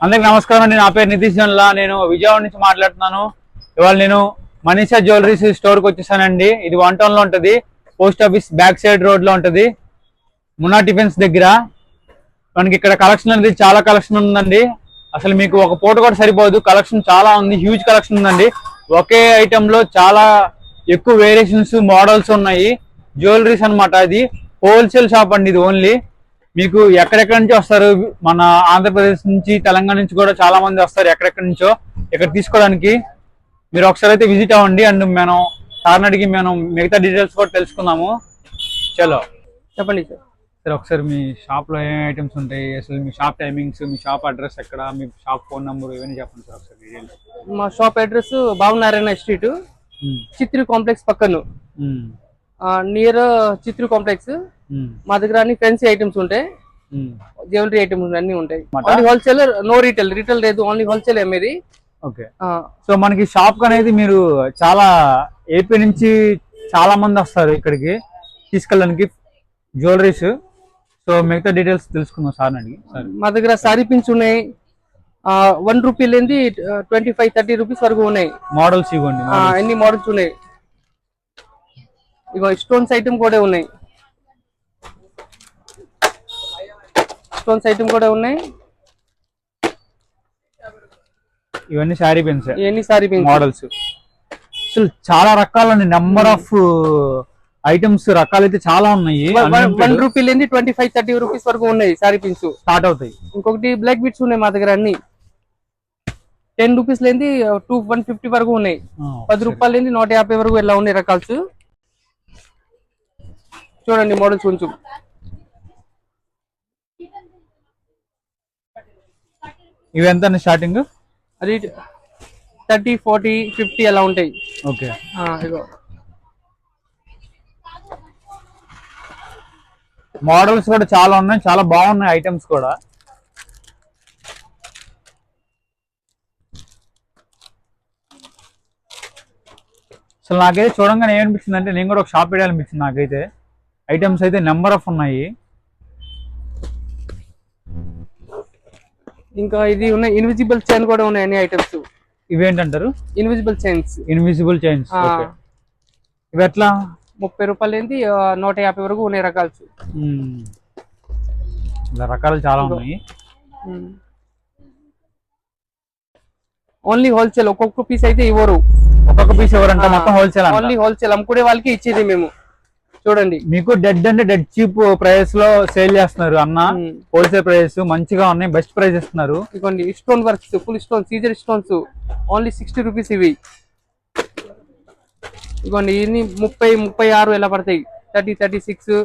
అందరికి నమస్కారం అండి. నా పేరు నితీష్ జన్లా. నేను విజయవాడ నుంచి మాట్లాడుతున్నాను. ఇవాళ నేను మనీషా జ్యువెలరీస్ స్టోర్కి వచ్చేసానండి. ఇది 1 టౌన్ లో ఉంటుంది. Post office back side road లో ఉంటుంది, మున్నా టిఫిన్స్ దగ్గర. మనకి ఇక్కడ కలెక్షన్ అనేది చాలా కలెక్షన్ ఉందండి. అసలు మీకు ఒక పూట కూడా సరిపోదు, కలెక్షన్ చాలా ఉంది, హ్యూజ్ కలెక్షన్ ఉందండి. ఒకే ఐటమ్ లో చాలా ఎక్కువ వేరియేషన్స్ మోడల్స్ ఉన్నాయి. జ్యువెలరీస్ అనమాట. అది హోల్సేల్ షాప్ అండి. ఇది ఓన్లీ మీకు ఎక్కడెక్కడి నుంచి వస్తారు, మన ఆంధ్రప్రదేశ్ నుంచి, తెలంగాణ నుంచి కూడా చాలా మంది వస్తారు ఎక్కడెక్కడి నుంచో ఇక్కడ తీసుకోవడానికి. మీరు ఒకసారి అయితే విజిట్ అవ్వండి. అండ్ మనం సార్ని అడిగి మనం మిగతా డీటెయిల్స్ కూడా తెలుసుకుందాము. చలో చెప్పండి సార్. సార్ ఒకసారి మీ షాప్లో ఏమేమి ఐటమ్స్ ఉంటాయి, అసలు మీ షాప్ టైమింగ్స్, మీ షాప్ అడ్రస్ ఎక్కడ, మీ షాప్ ఫోన్ నెంబర్ ఇవన్నీ చెప్పండి సార్ ఒకసారి డీటెయిల్స్. మా shop address Bhavanarayana street, Chitri complex పక్కన, నియర్ చిత్రి కాంప్లెక్స్. మా దగ్గర అన్ని ఫ్యాన్సీ ఐటమ్స్ ఉంటాయి, జ్యువెలరీ ఐటమ్స్ అన్ని ఉంటాయి. Only wholesaler, no retail. Retail లేదు, ఓన్లీ హోల్సేల్ అమ్మేది. ఓకే. సో మనకి షాప్ అనేది మీరు చాలా ఏపీ నుంచి చాలా మంది వస్తారు ఇక్కడికి తీసుకెళ్ళడానికి జ్యువెలరీస్. సో మిగతా డీటెయిల్స్ తెలుసుకుందాం సార్ అడిగి. మా దగ్గర సారీ పిన్స్ ఉన్నాయి, 1 రూపీ లేని 25-30 రూపీస్ వరకు ఉన్నాయి. మోడల్స్ ఇవ్వండి, ఎన్ని మోడల్స్ ఉన్నాయి. ఇగో స్టోన్స్ ఐటమ్ కూడా ఉన్నాయి, స్టోన్స్ ఐటమ్ కూడా ఉన్నాయి. ఇవన్నీ శారీ పిన్స్, ఇవన్నీ సారీ పిన్స్ మోడల్స్. అసలు చాలా రకాలండి, నెంబర్ ఆఫ్ ఐటమ్స్ రకాలు అయితే చాలా ఉన్నాయి. 1 రూపీ లేని 25-30 రూపీస్ వరకు ఉన్నాయి సారీ పిన్స్ స్టార్ట్ అవుతాయి. ఇంకొకటి బ్లాక్ బీట్స్ ఉన్నాయి మా దగ్గర అన్ని. 10 రూపీస్ లేని 150 వరకు ఉన్నాయి. 10 రూపాయలు లేని 150 వరకు ఇలా ఉన్నాయి రకాల్స్. చూడండి మోడల్స్ కొంచెం. ఇవి ఎంత స్టార్టింగ్? అది 30, 40, 50 అలా ఉంటాయి. ఓకే. ఇగో మోడల్స్ కూడా చాలా ఉన్నాయి, చాలా బాగున్నాయి ఐటమ్స్ కూడా. అసలు నాకైతే చూడంగానే ఏమనిపించింది అంటే నేను కూడా ఒక షాప్ పెట్టాలనిపించింది నాకైతే. ఐటమ్స్ అయితే నెంబర్ ఆఫ్ ఉన్నాయి. ఇంకా ఇది ఉన్నాయి, ఇన్విజిబుల్ చైన్ కూడా ఉన్నాయి అన్ని ఐటమ్స్. ఇవేంటంటారు? Invisible chains. Invisible chains. ఇవి ఎట్లా? 30 రూపాయలు ఏంటి 150 వరకు ఉన్నాయి రకాల్స్. ఇలా రకాలు చాలా ఉన్నాయి. Only wholesale. ఒక్కొక్క పీస్ అయితే ఇవ్వరు. ఒక్కొక్క పీస్ ఎవరంటే మొత్తం హోల్సేల్. ఓన్లీ హోల్సేల్ అమ్ముకునే వాళ్ళకి ఇచ్చేది మేము. చూడండి మీకు డెడ్ అంటే డెడ్ చీప్ ప్రైస్ లో సేల్ చేస్తున్నారు అన్న. హోల్సేల్ ప్రైస్ మంచిగా ఉన్నాయి, బెస్ట్ ప్రైస్ ఇస్తున్నారు. ఇదిగోండి stone works, full stone, Caesar stones, only 60 rupees ఇవి. ఇదిగోండి ఇన్ని 30, 36 ఎలా పడతాయి. 30, 36.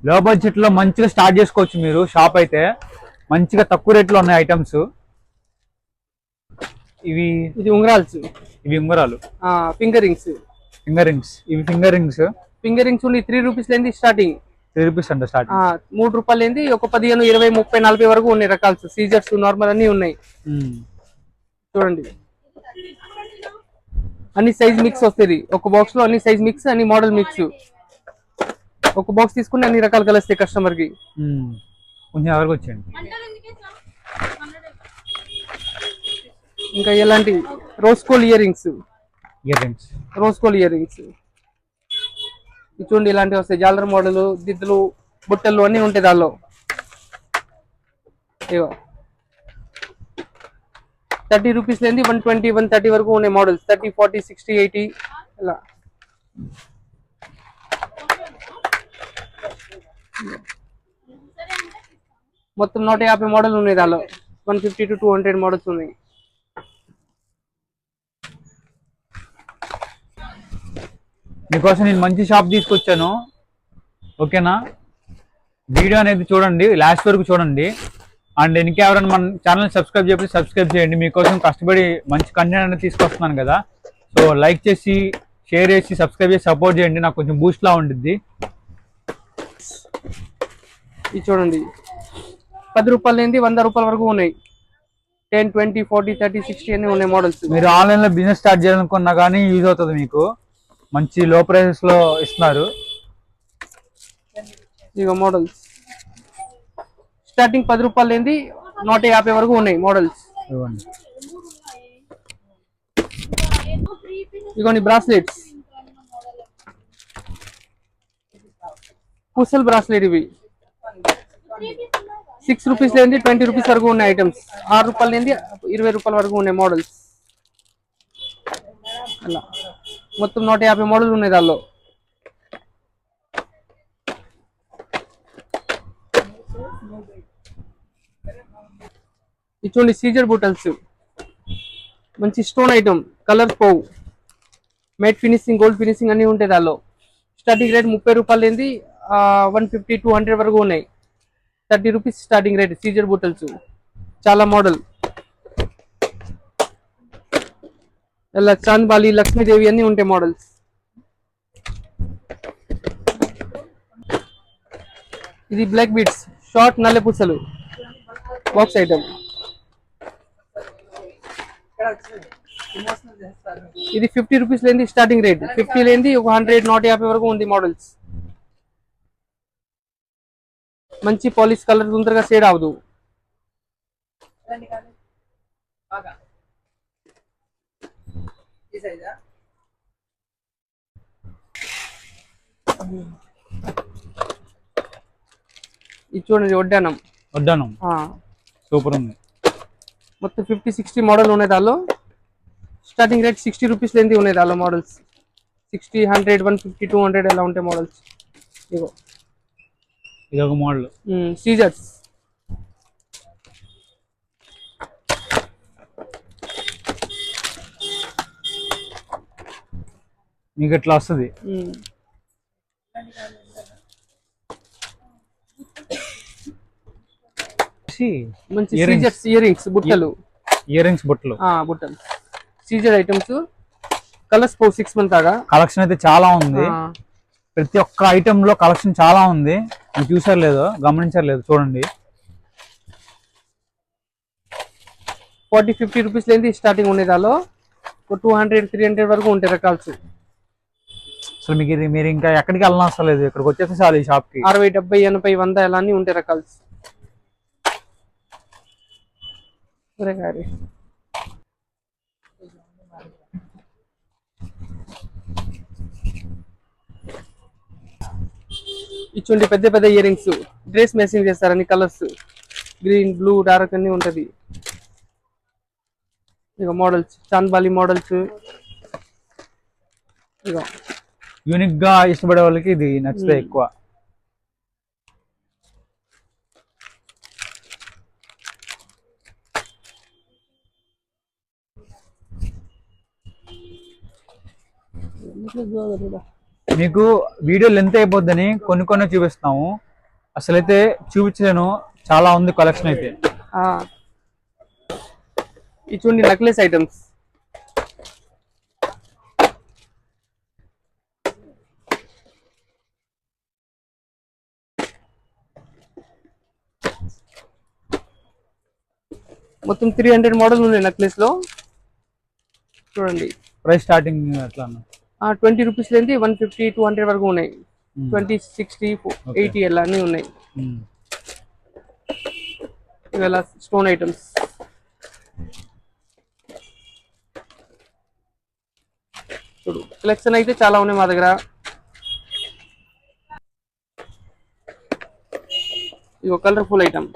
లో బడ్జెట్ లో మంచిగా స్టార్ట్ చేసుకోవచ్చు మీరు షాప్ అయితే. మంచిగా తక్కువ రేట్ లో ఉన్నాయి ఐటమ్స్. ఇది ఉంగరాల్స్. ఇవి ఉంగరాలు. Finger rings. Finger rings. ఇవి ఫింగర్ రింగ్స్. ఫింగర్ రింగ్స్ ఉండి 3 రూపీస్ లేని స్టార్టింగ్. 3 రూపీస్ అంటే స్టార్టింగ్. 3 రూపాయలు లేని ఒక 15, 20, 30, 40 వరకు ఉన్నాయి రకాల్స్. సీజర్స్, నార్మల్ అన్ని ఉన్నాయి. చూడండి అన్ని సైజ్ మిక్స్ వస్తుంది ఒక బాక్స్ లో. అన్ని సైజ్ మిక్స్, అన్ని మోడల్ మిక్స్. ఒక బాక్స్ తీసుకుని అన్ని రకాలు కలుస్తాయి కస్టమర్ కి. కొంచెం ఎవరికి వచ్చేయండి. ఇంకా ఎలాంటి rose gold ear rings. Rose gold ear rings చూడండి ఇలాంటివి వస్తాయి. జాలర్ మోడల్, దిద్దులు, బుట్టలు అన్ని ఉంటాయి దానిలో. ఇవో 30 రూపీస్ లేని 120, 130 వరకు ఉన్నాయి మోడల్స్. 30, 40, 60, 80 ఇలా. మొత్తం 150 మోడల్ ఉన్నాయి దానిలో. 150 to 200 మోడల్స్ ఉన్నాయి. మీకోసం నేను మంచి షాప్ తీసుకొచ్చాను. ఓకేనా? వీడియో అనేది చూడండి, లాస్ట్ వరకు చూడండి. అండ్ ఇంకెవరైనా మన ఛానల్ సబ్స్క్రైబ్ చేసి సబ్స్క్రైబ్ చేయండి. మీకోసం కష్టపడి మంచి కంటెంట్ అనేది తీసుకొస్తున్నాను కదా. సో లైక్ చేసి, షేర్ చేసి, సబ్స్క్రైబ్ చేసి సపోర్ట్ చేయండి. నాకు కొంచెం బూస్ట్ లా ఉంటుంది. ఇది చూడండి 10 రూపాయలు లేని 100 రూపాయల వరకు ఉన్నాయి. 10, 20, 40, 30, 60 అన్ని ఉన్నాయి మోడల్స్. మీరు ఆన్లైన్ లో బిజినెస్ స్టార్ట్ చేయాలనుకున్నా కానీ యూజ్ అవుతుంది మీకు. మంచి లో ప్రైసెస్ లో ఇస్తున్నారు. ఇక మోడల్స్ స్టార్టింగ్ 10 రూపాయలు ఏంది 150 వరకు ఉన్నాయి మోడల్స్. ఇవ్వండి. ఇగోండి బ్రాస్లెట్స్, పూసల్ బ్రాస్లెట్ ఇవి 6 రూపీస్ లేని 20 రూపీస్ వరకు ఉన్నాయి ఐటమ్స్. 6 రూపాయలు లేని 20 రూపాయల వరకు ఉన్నాయి మోడల్స్. అలా మొత్తం 150 మోడల్ ఉన్నాయి దానిలో. ఇటువంటి సీజర్ బుటల్స్ మంచి స్టోన్ ఐటమ్, కలర్స్ పోవు, మేట్ ఫినిషింగ్, గోల్డ్ ఫినిషింగ్ అన్ని ఉంటాయి దానిలో. స్టార్టింగ్ రేట్ 30 రూపాయలు ఏంది 150 200 వరకు ఉన్నాయి. 30 రూపీస్ స్టార్టింగ్ రేట్ సీజర్ బుటల్స్. చాలా మోడల్ ఇలా చాంద్బాలి, లక్ష్మీదేవి అన్ని ఉంటాయి మోడల్స్. ఇది బ్లాక్ బీడ్స్, షార్ట్ నల్లె పూసలు బాక్స్ ఐటమ్. ఇది 50 రూపీస్ లేని స్టార్టింగ్ రేట్, 50 లేని 100 150 వరకు ఉంది మోడల్స్. మంచి పాలిష్, కలర్ తొందరగా షేడ్ అవదు. ఇది చూడండి వడ్డానం. వడ్డానం సూపర్ ఉంది. మొత్తం 50 60 మోడల్ ఉన్నాయి దానిలో. స్టార్టింగ్ రేట్ 60 రూపీస్ లేని ఉన్నాయి దానిలో మోడల్స్. 60 100 150 200 ఎలా ఉంటాయి మోడల్స్. ఇగో ఇదొక మోడల్ సీజర్స్. మీకు ఎట్లా వస్తుంది. మంచి సీజర్స్ ఇయర్ రింగ్స్, బుట్టలు, ఇయర్ రింగ్స్ బుట్టలు, బుట్టలు సీజర్ ఐటమ్స్. కలర్స్ 6 మంత్ దాకా కలెక్షన్ అయితే చాలా ఉంది. ప్రతి ఒక్క ఐటమ్ లో కలెక్షన్ చాలా ఉంది. మీరు చూసారు లేదో, గమనించారు లేదు, చూడండి. 40 50 రూపీస్ లేని స్టార్టింగ్ ఉన్నాయి దానిలో. 200 300 వరకు ఉంటాయి రకాల్స్. అసలు మీకు ఇది మీరు ఇంకా ఎక్కడికి వెళ్ళిన అవసరం లేదు, ఇక్కడికి వచ్చేస్తే చాలు. ఈ షాప్ కి 60 70 80 100 ఎలా అన్ని ఉంటాయి రకాల్స్. ఇచ్చుండి పెద్ద పెద్ద ఇయర్ రింగ్స్, డ్రెస్ మ్యాచింగ్ చేస్తారు అన్ని కలర్స్, గ్రీన్ బ్లూ డార్క్ అన్ని ఉంటది. ఇక మోడల్స్ చాంద్బాలి మోడల్స్. ఇక యూనిక్ గా ఇష్టపడే వాళ్ళకి ఇది నచ్చుతాయి ఎక్కువ. మీకు వీడియో లెంత్ అయిపోద్దని కొన్ని చూపిస్తాము. అసలైతే చూపించలేను, చాలా ఉంది కలెక్షన్ అయితే. ఇటువంటి నెక్లెస్ ఐటమ్స్. మొత్తం 300 మోడల్ ఉన్నాయి నెక్లెస్ లో. చూడండి ప్రైస్ స్టార్టింగ్ అట్లా 20 రూపీస్ లేని 150 200 వరకు ఉన్నాయి. 20 60 80 ఎలా అన్ని ఉన్నాయి. ఇవాళ స్టోన్ ఐటమ్స్. చూడు కలెక్షన్ అయితే చాలా ఉన్నాయి మా దగ్గర. ఇగో కలర్ఫుల్ ఐటమ్.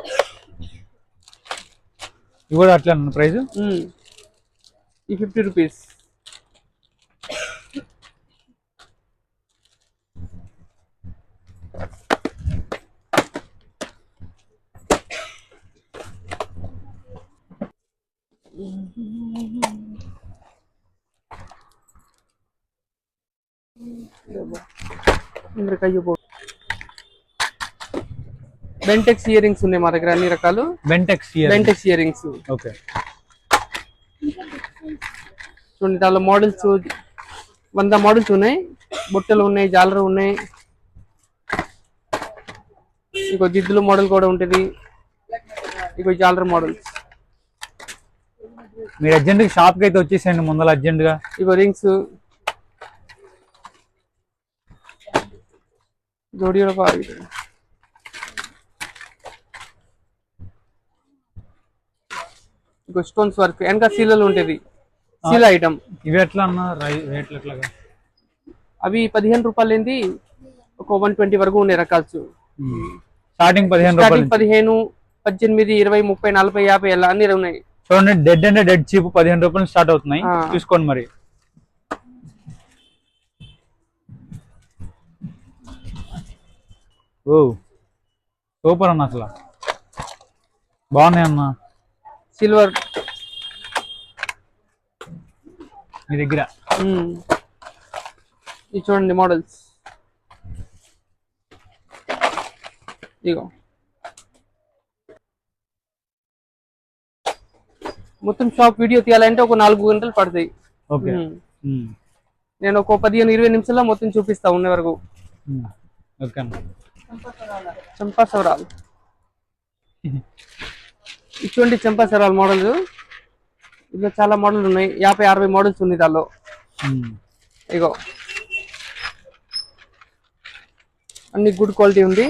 ఇవి కూడా అట్లా ప్రైస్. ఈ 50 రూపీస్. బెంటెక్స్ ఇయర్ రింగ్స్ ఉన్నాయి మా దగ్గర అన్ని రకాలు. Bentex ear rings. ఓకే చూడండి దానిలో మోడల్స్ 100 మోడల్స్ ఉన్నాయి. బుట్టలు ఉన్నాయి, జాలరు ఉన్నాయి, ఇంకో జిద్దులు మోడల్ కూడా ఉంటుంది, ఇంకో జాలర్ మోడల్స్. మీరు అర్జెంట్ గా షాప్ కి అయితే వచ్చేసేయండి ముందర అర్జెంట్ గా. ఇగో రింగ్స్, జోడియో ఇంకో స్టోన్స్ వర్క్ వెనక సీలలు ఉంటుంది, సీల ఐటమ్. ఇవి ఎట్లా అన్న రేట్లు ఎట్లాగా? అవి 15 రూపాయలు ఏంది, ఒక 120 వరకు ఉన్నాయి రకాల్స్. స్టార్టింగ్ 15 రూపాయలు, 15, 18, 20, 30, 40, 50 అలా అన్ని ఉన్నాయి. చూడండి, డెడ్ అంటే డెడ్ చీప్ 15 రూపాయలు స్టార్ట్ అవుతున్నాయి. చూసుకోండి మరి. ఓ సూపర్ అన్న, అసలు బాగున్నాయి అన్న. సిల్వర్ మీ దగ్గర ఇది చూడండి మోడల్స్. ఇగో మొత్తం షాప్ వీడియో తీయాలంటే ఒక 4 గంటలు పడతాయి. ఓకే. నేను ఒక 15-20 నిమిషాల్లో మొత్తం చూపిస్తా ఉండే వరకు. ఓకే అన్న. చంపా సవరాలు ఇటువంటి చంపా సవరాలు మోడల్, ఇందులో చాలా మోడల్ ఉన్నాయి. 50-60 మోడల్స్ ఉన్నాయి దానిలో. ఇగో అన్ని గుడ్ క్వాలిటీ ఉంది.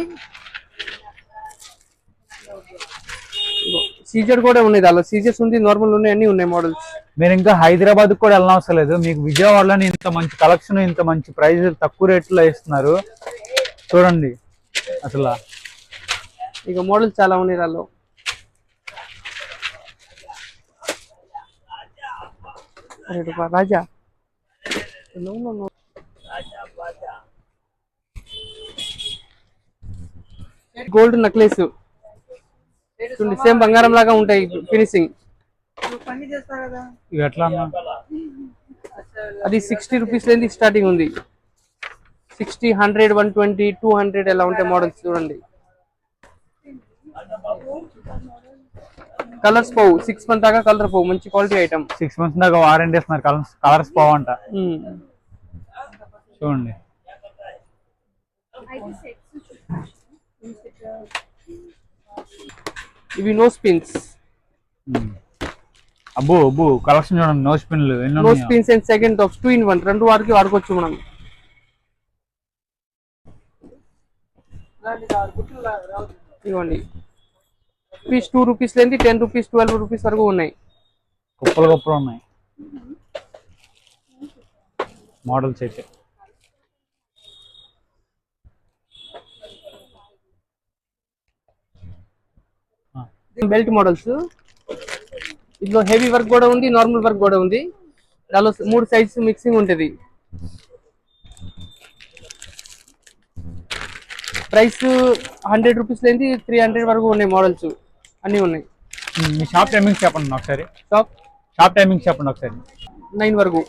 సీజర్ కూడా ఉన్నాయి దానిలో, సీజర్స్ ఉంది, నార్మల్ ఉన్నాయి, అన్ని ఉన్నాయి మోడల్స్. మీరు ఇంకా హైదరాబాద్ కూడా వెళ్ళనవసరం లేదు, మీకు విజయవాడలోనే ఇంత మంచి కలెక్షన్, ఇంత మంచి ప్రైస్, తక్కువ రేట్లో ఇస్తున్నారు. చూడండి అసలు. ఇక మోడల్స్ చాలా ఉన్నాయి దానిలో. రాజా గోల్డ్ నెక్లెస్ చూడండి, సేమ్ బంగారం లాగా ఉంటాయి ఫినిషింగ్. ఇవి ఎట్లా అన్న? అది 60 రూపీస్ లేని స్టార్టింగ్ ఉంది. 60, 100, 120, 200 ఎలా ఉంటాయి మోడల్స్. చూడండి కలర్స్ పోవు, 6 మంత్ దాకా కలర్ పోవు, మంచి క్వాలిటీ ఐటమ్. 6 మంత్స్ దాకా వారంటీ ఇస్తున్నారు, కలర్స్ పోవంట. చూడండి ఇవి నో స్పిన్స్. అబ్బో అబ్బో, కలెక్షన్ చూడండి, నో స్పిన్లు. No spins and second tops 2 in 1, 2 వారికి వాడుకోవచ్చు మనం. ఇవ్వండి పీస్ 2 రూపీస్ లేని 10 రూపీస్, 12 రూపీస్ వరకు ఉన్నాయి. గొప్పలు ఉన్నాయి మోడల్స్ అయితే. బెల్ట్ మోడల్స్, ఇందులో హెవీ వర్క్ కూడా ఉంది, నార్మల్ వర్క్ కూడా ఉంది. దానిలో 3 సైజెస్ మిక్సింగ్ ఉంటుంది. ప్రైస్ 100 రూపీస్ లేని 300 వరకు ఉన్నాయి మోడల్స్, అన్ని ఉన్నాయి. మీ షాప్ టైమింగ్స్ చెప్పండి ఒకసారి. షాప్ టైమింగ్స్ చెప్పండి ఒకసారి. 9 వరకు,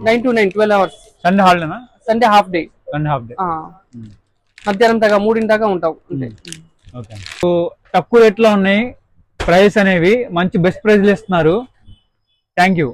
9 to 9, 12 hours. సండే హాలిడేనా? Sunday half day. మధ్యాహ్నం దాకా 3 దాకా ఉంటాం అంతే. ఓకే. సో తక్కువ రేట్లో ఉన్నాయి, ప్రైస్ అనేవి మంచి బెస్ట్ ప్రైస్లు ఇస్తున్నారు. Thank you.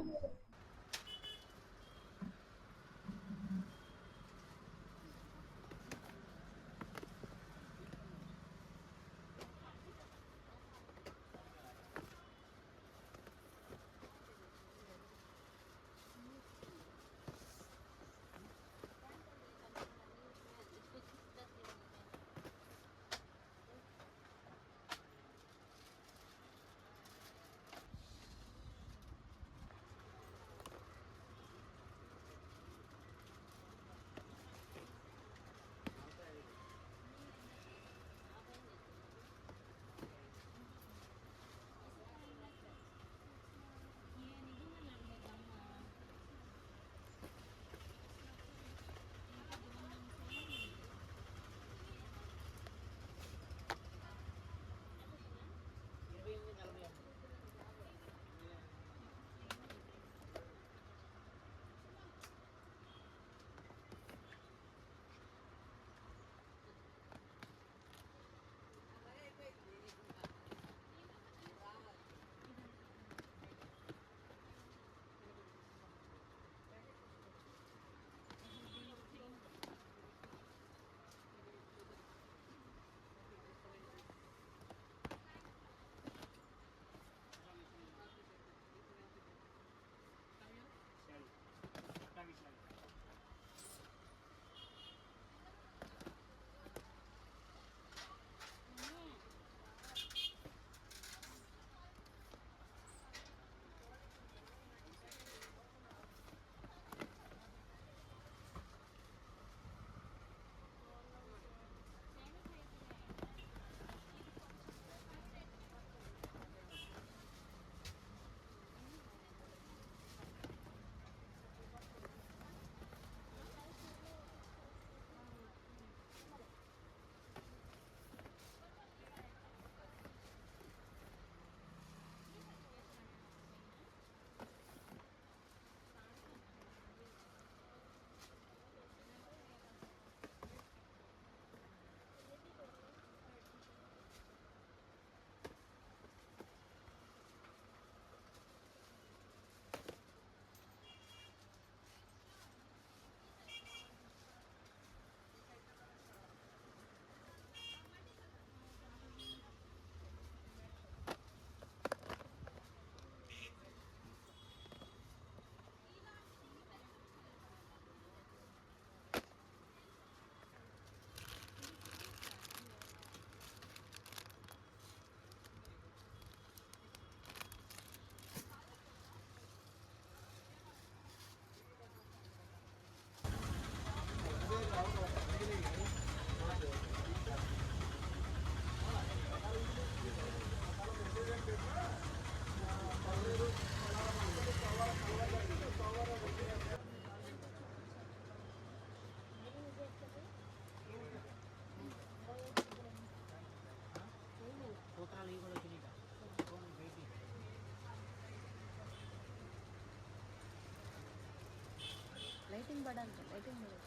बड़ा अंकल 18 बड़ा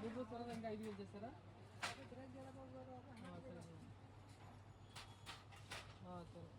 మీకు త్వరగా ఇంకా 5,000 చేస్తారా? సరే.